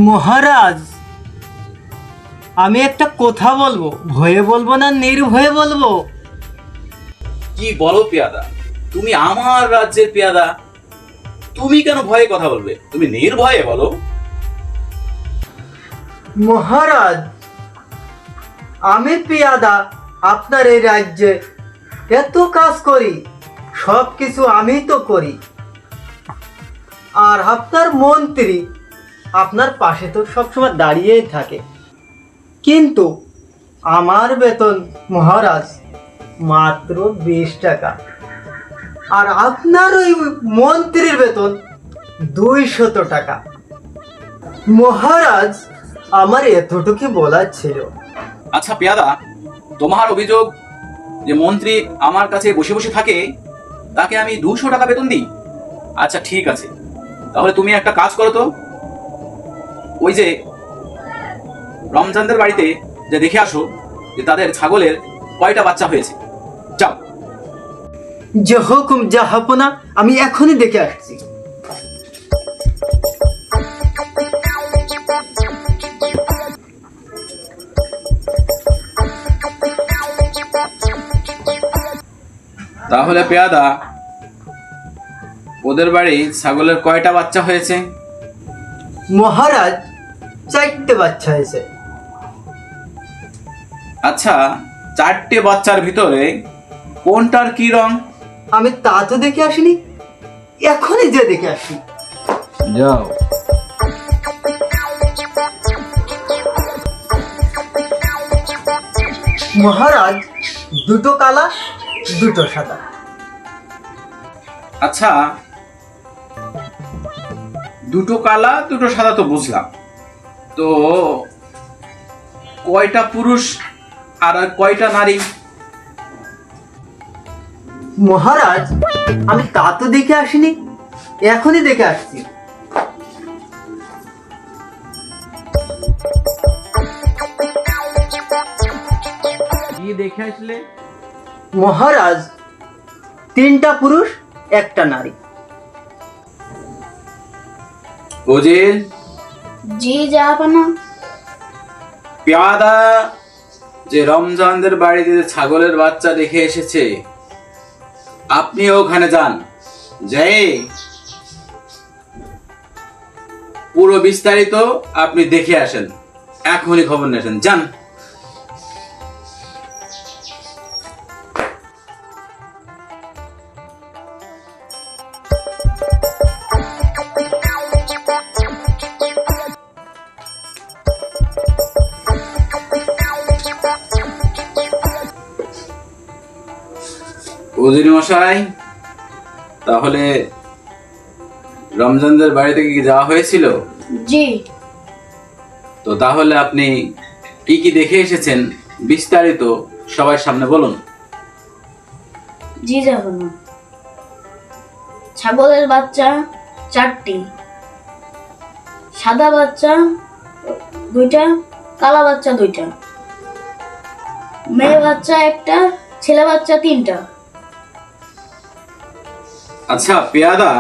মহারাজ, আমি একটা কথা বলবো, ভয়ে বলবো না নির্ভয়ে বলবো? কি বলো পেয়াদা? তুমি আমার রাজ্যের পেয়াদা, তুমি কেন ভয়ে কথা বলবে? তুমি নির্ভয়ে বলো। মহারাজ, আমি পেয়াদা আপনার এই রাজ্যে এত কাজ করি, সব কিছু আমি তো করি। আর আপনার মন্ত্রী আপনার পাশে তো সবসময় দাঁড়িয়েই থাকে, কিন্তু আমার বেতন মহারাজ মাত্র 20 টাকা, আর আপনার ওই মন্ত্রীর বেতন 200 টাকা। মহারাজ, আমার এতটুকু বলার ছিল। আচ্ছা পেয়াদা, তোমার অভিযোগ যে মন্ত্রী আমার কাছে বসে বসে থাকে, তাকে আমি 200 টাকা বেতন দিই। আচ্ছা ঠিক আছে, তাহলে তুমি একটা কাজ করো তো, ওই যে রমজানদের বাড়িতে যে দেখে আসো যে তাদের ছাগলের কয়টা বাচ্চা হয়েছে। যাও। যে হুকুম জাহাপনা, আমি এখনই দেখে আসছি। তাহলে পেয়াদা, ওদের বাড়ি ছাগলের কয়টা বাচ্চা হয়েছে? মহারাজ, 4টে বাচ্চা হয়েছে। আচ্ছা, 4টে বাচ্চার ভিতরে কোনটার কি রং? আমি তা তো দেখে আসিনি, এখনই যে দেখে আসি। যাও। মহারাজ, 2টো কালা, 2টো সাদা। আচ্ছা, 2টো কালা 2টো সাদা তো বুঝলাম, তো কয়টা পুরুষ আর কয়টা নারী? মহারাজ, আমি তা তো দেখে আসিনি, এখনই দেখে আসছি। কি দেখে আসলে? মহারাজ, 3টা পুরুষ, 1টা নারী। ওজির, জি জাহাপনা। পেয়াদা যে রমজানদের বাড়িতে ছাগলের বাচ্চা দেখে এসেছে, আপনিও ওখানে যান, যাই পুরো বিস্তারিত আপনি দেখে আসেন, এখনই খবর নিয়ে আসেন, যান। উজির মশাই, তাহলে রমজানদের বাড়ি থেকে কি যাওয়া হয়েছিল? জি। তো তাহলে আপনি কি কি দেখে এসেছেন বিস্তারিত সবার সামনে বলুন। জি জাহাপনা। ছাগলের বাচ্চা 4টি, সাদা বাচ্চা 2টা, কালা বাচ্চা 2টা, মেয়ে বাচ্চা 1টা, ছেলে বাচ্চা 3টা। আচ্ছা পেয়াদা,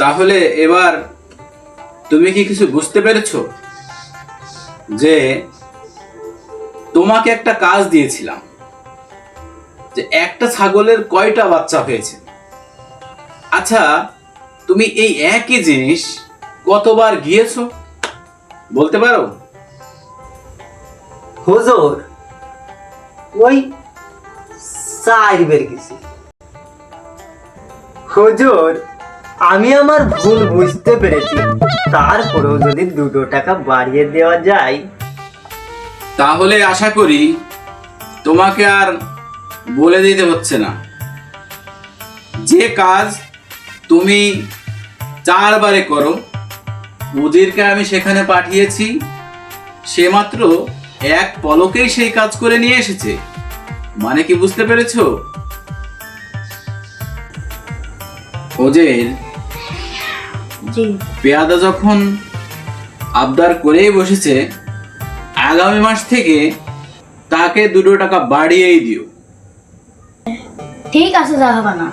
তাহলে এবার তুমি কি কিছু বুঝতে পেরেছো যে তোমাকে একটা কাজ দিয়েছিলাম, যে একটা ছাগলের কয়টা বাচ্চা হয়েছে? আচ্ছা, তুমি এই একই জিনিস কতবার গিয়েছো বলতে পারো? হুজুর, ওই 4 বার গেছি। হুজুর, আমি আমার ভুল বুঝতে পেরেছি, তারপরেও যদি 2 টাকা বাড়িয়ে দেওয়া যায়। তাহলে আশা করি তোমাকে আর বলে দিতে হচ্ছে না, যে কাজ তুমি 4 বারে করো, উজিরকে আমি সেখানে পাঠিয়েছি, সে মাত্র 1 পলকেই সেই কাজ করে নিয়ে এসেছে। মানে কি বুঝতে পেরেছো? উজির, জি। পেয়াদা যখন আবদার করেই বসেছে, আগামী মাস থেকে তাকে 2 টাকা বাড়িয়েই দিও। ঠিক আছে জাহাপনা।